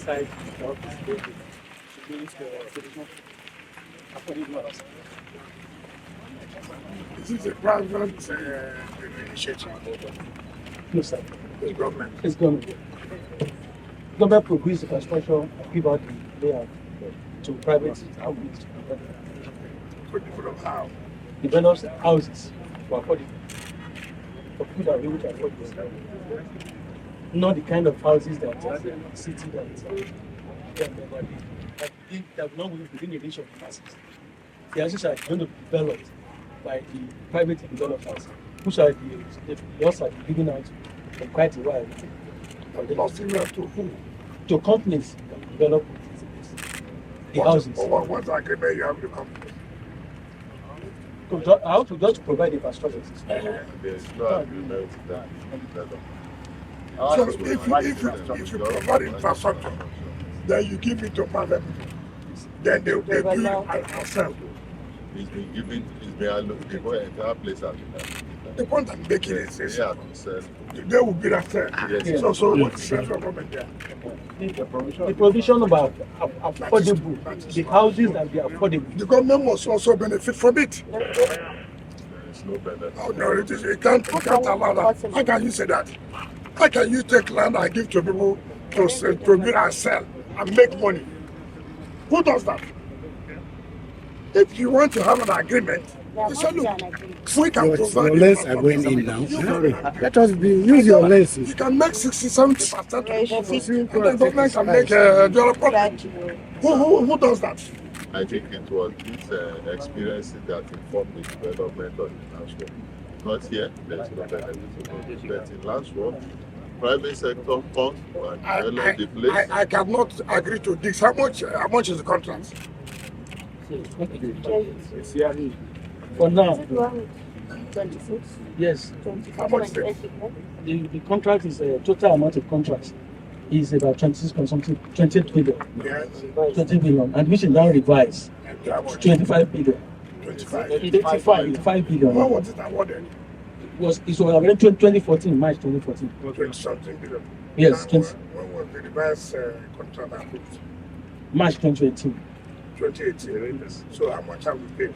inside the office building to be citizen affordable housing. This is a private initiative. No, sir. It's government. It's government. Government produces the construction and give out the layout to private outlets. To develop how? Develops houses for affordable. For people that are able to afford this. Not the kind of houses that are in the city that will not within the reach of the masses. The houses are going to be developed by the private developers, which are the ones are giving out for quite a while. To who? To companies that develop the houses. What agreement you have with the company? How to just provide infrastructure. There's no agreement that So if you provide infrastructure, then you give it to private people, then they build and sell. it's been given, it's been allocated, the entire place has been allocated. The point I'm making is They have to sell. they will be that sell. Yes. So what is the central government there? The provision about affordable, the houses that be affordable. The government must also benefit from it. There's no benefit. Oh no, you can't allow that. How can you say that? How can you take land and give to people to build and sell and make money? Who does that? If you want to have an agreement, you say, look, we can provide. Your lens are going in now. Sorry. Let us use your lenses. You can make 60-70%, and the government can make the other profit. Who does that? I think it was these experiences that informed the development of the land swap. Not here, there's no benefit. But in land swap, private sector funds and develop the place. I cannot agree to this. How much is the contract? For now, 26. yes, How much is it? the contract is a total amount of contracts is about 28 billion, Yes. 20 billion, and which is now revised How to much? 25 billion. 25. 85 billion. When was it awarded? It was awarded 2014, March 2014. 20-something billion. Yes, And 20, when was the reverse contract approved? March 2018. 2018. So how much have we paid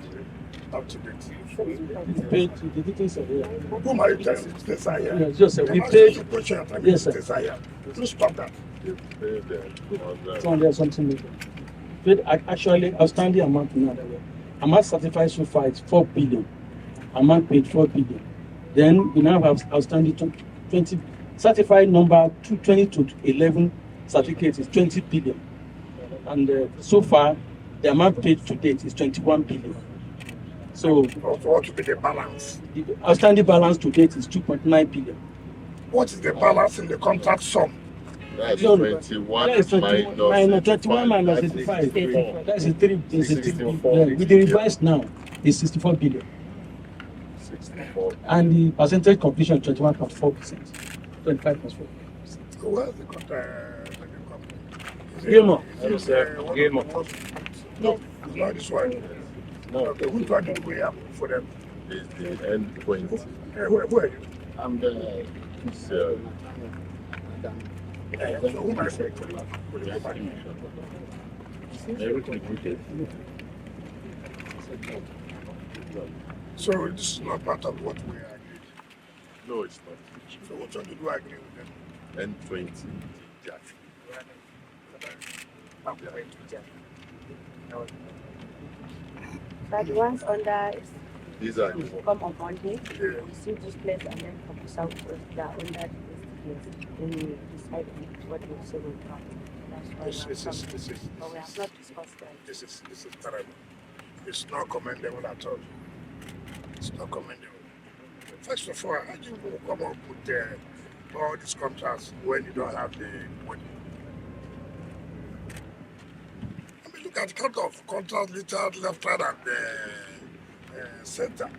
up to date? We paid to the details of it. Whom are you telling? Desire. Yes, just we I'm paid asking you a question, I'm telling Yes, you sir. Desire. Please stop that. Pay them on that. 200 something million. Paid actually outstanding amount now. Amount certified so far is 4 billion. Amount paid 4 billion. Then we now have outstanding 20 certified number 20 to 11 certificates is 20 billion. And so far the amount paid to date is 21 billion. So What will be the balance? the outstanding balance to date is 2.9 billion. What is the balance in the contract sum? That's No, 21 that is 21 minus 85. That's a 3. It's a 64. Yeah, with the revised now is 64 billion. 64. And the percentage completion 21.4%. 25.4%. So where's the contract? Gilmore. Hello, sir. Gilmore. No, it's not this one. No, Okay, which one did we have for them? it's the end point. Where are you? I'm the so, So who am I saying? everything we did. So this is not part of what we agreed. No, it's not. So what one did we agree with them? End 20. Jack. But the ones under These are is the come on Monday, Yeah. you see this place and then from the south that under this place. Then you decide what you say will come. That's why we have come. But we have not discussed that. This is terrible. It's not commendable at all. It's not commendable. First of all, how do you come up with all these contracts when you don't have the money? I mean, look at the count of contracts littered left, right, and center.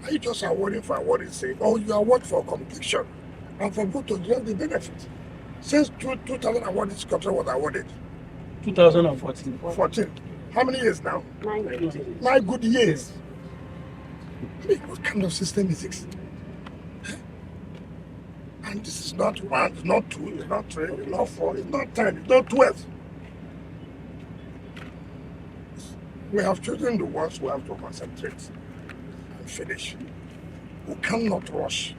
Are you just awarding for awarding sake? Or you award for completion and for people to derive the benefit? Since 2001, this contract was awarded. 2014. 14. How many years now? 9 9 good years. I mean, what kind of system is this? And And this is not 1, it's not 2, it's not 3, it's not 4, it's not 10, it's not 12. We have chosen the ones who have to concentrate and finish. We cannot rush.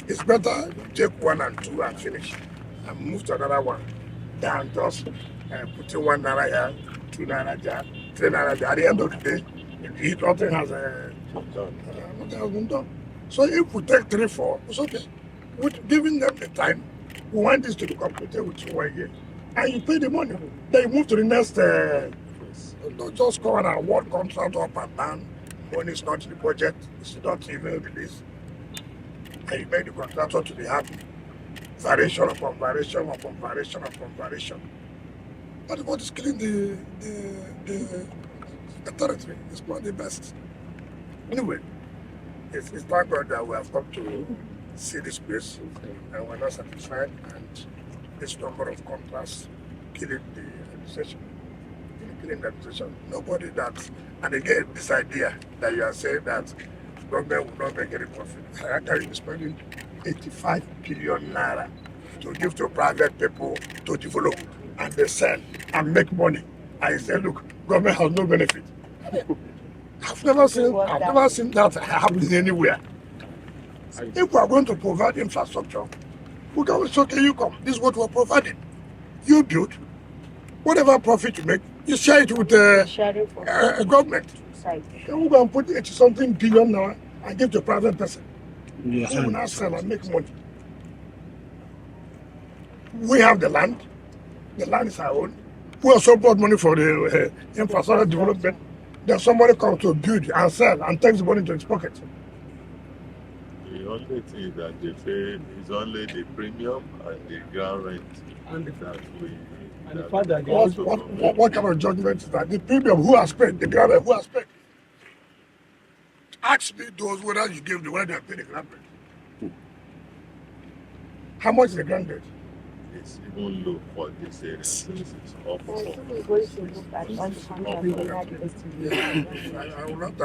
It's better you take 1 and 2 and finish and move to another one than just putting 1 Naira here, 2 Naira there, 3 Naira there. At the end of the day, nothing has been done. So if we take 3, 4, it's okay. With giving them the time, we want this to be completed within 1 year. And you pay the money. Then you move to the next, don't just go and award contract up and down when it's not in the budget, it's not even released. And you make the contractor to be happy. Variation upon variation upon variation upon variation. But what is killing the territory is not the best. Anyway, it's thank God that we have come to see this place and we're not satisfied, and this number of contracts killing the administration. Killing the administration. Nobody that, and again, this idea that you are saying that government will not make any profit. I actually be spending 85 billion naira to give to private people to develop, and they sell and make money. I say, look, government has no benefit. I've never seen that happening anywhere. If we are going to provide infrastructure, we can say, okay, you come. This is what we're providing. You build. Whatever profit you make, you share it with the government. Then we're going to put 80-something billion now and give to a private person. Who will now sell and make money. We have the land. The land is our own. We also brought money for the infrastructure development. Then somebody comes to build and sell and takes the money into his pocket. The only thing that they pay is only the premium and the ground rent. And the that fact that what kind of judgment is that? The premium, who has paid? The ground rent, who has paid? Ask me those whether you give the whether they have paid the ground rent. How much is the ground rent? It's even low for this area. It's awful. I will not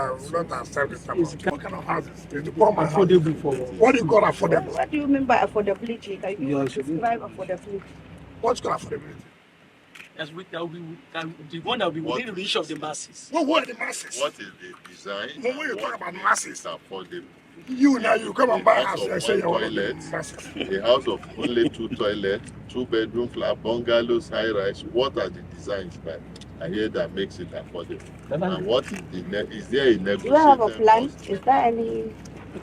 accept this type of. What kind of houses? Is the poor man affordable for what do you call affordable? What do you mean by affordability? Can you describe affordability? What's called affordability? As we, that will be, the one that will be within the reach of the masses. What are the masses? What is the design? When you talk about masses, affordable. You come and buy a house and say you want toilets, a house of only 2 toilets, 2-bedroom flat, bungalows, high rise. What are the designs by? I hear that makes it affordable. And what is is there a negotiated? Do you have a plan? Cost? Is there any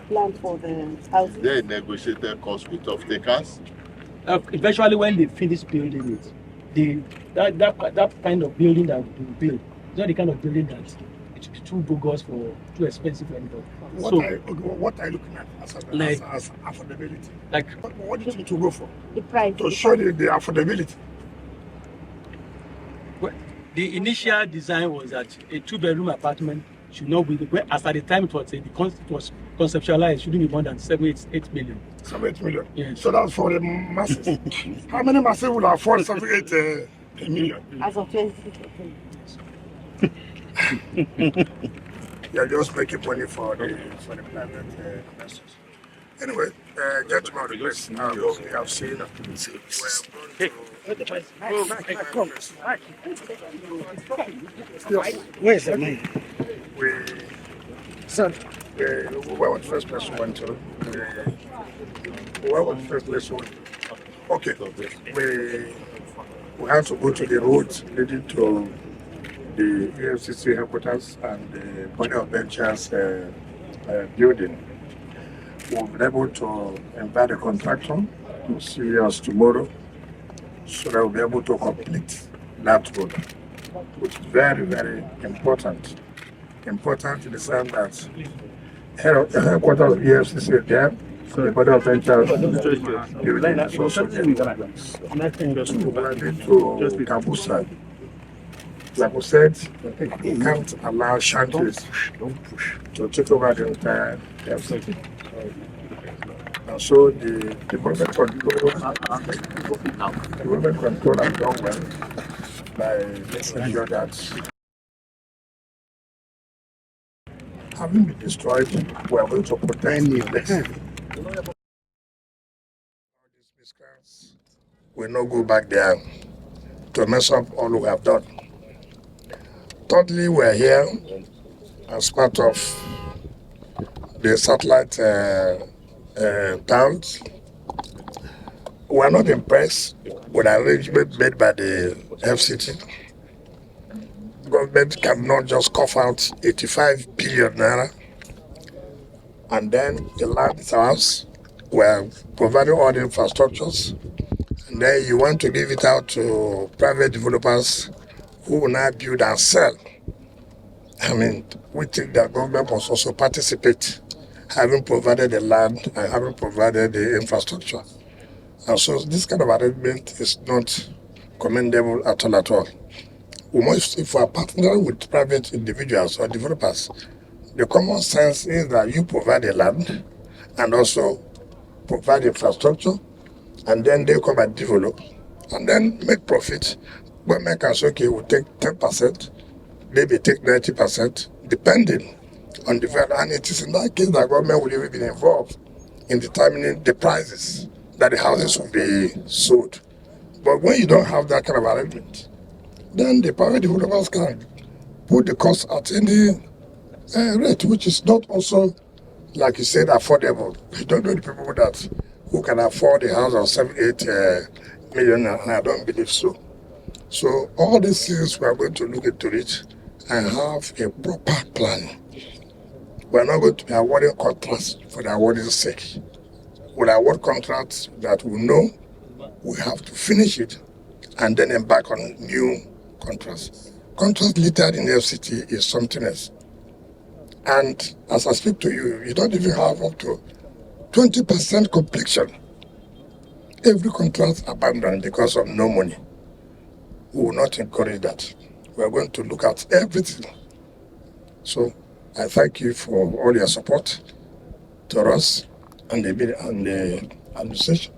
plan for the house? Is there a negotiated cost with off-takers? Eventually, when they finish building it, that kind of building that we build is not the kind of building that it will be too bogus for too expensive for anybody. What are you looking at as affordability? Like what do you need to go for? The price. To show the affordability. well, the initial design was that a 2-bedroom apartment should not be, as at the time it was conceptualized, shouldn't be more than 7-8 million. 7-8 million. Yes. So that's for the masses. How many masses will afford 7-8 million? As of 2016. You're just making money for the private investors. Anyway, gentlemen of the press, we have seen Where's the man? Where was the first place we went to? Where was the first place we went to? Okay, we have to go to the roads leading to the EFCC headquarters and the Body of Ventures building. We'll be able to invite the contractor to see us tomorrow so that we'll be able to complete that road, which is very, very important. Important in the sense that headquarters of EFCC is there, the Body of Ventures building is also there. We are going to Kabusa. Like we said, we can't allow Shanties to take over the entire FCT. And so the movement control has done well by making sure that having been destroyed, we are going to protect the will not go back there to mess up all we have done. Thirdly, we're here as part of the satellite towns. We're not impressed with the arrangement made by the FCT. Government cannot just cough out 85 billion naira and then the land is ours. We're providing all the infrastructures, and then you want to give it out to private developers who will now build and sell. I mean, we think that government must also participate, having provided the land and having provided the infrastructure. And so this kind of arrangement is not commendable at all at all. We must, if we are partnering with private individuals or developers, the common sense is that you provide the land and also provide infrastructure, and then they come and develop and then make profit. Government can say, okay, we'll take 10%, maybe take 90%, depending on the value. And it is in that case that government will even be involved in determining the prices that the houses will be sold. But when you don't have that kind of arrangement, then the private developers can put the cost at any rate, which is not also, like you said, affordable. You don't know the people that who can afford a house of 7-8 million, and I don't believe so. So all these things we are going to look into it and have a proper plan. We are not going to be awarding contracts for the awarding sake. We'll award contracts that we know we have to finish it and then embark on new contracts. Contracts littered in the FCT is something else. And as I speak to you, you don't even have up to 20% completion. Every contract abandoned because of no money. We will not encourage that. We are going to look at everything. So I thank you for all your support to us and the administration.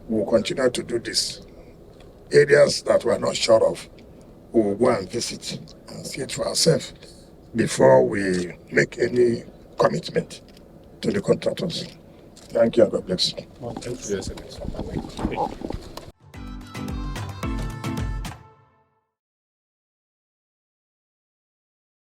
We will continue to do this. Areas that we are not sure of, we will go and visit and see it for ourselves before we make any commitment to the contractors. Thank you and God bless you. Yes,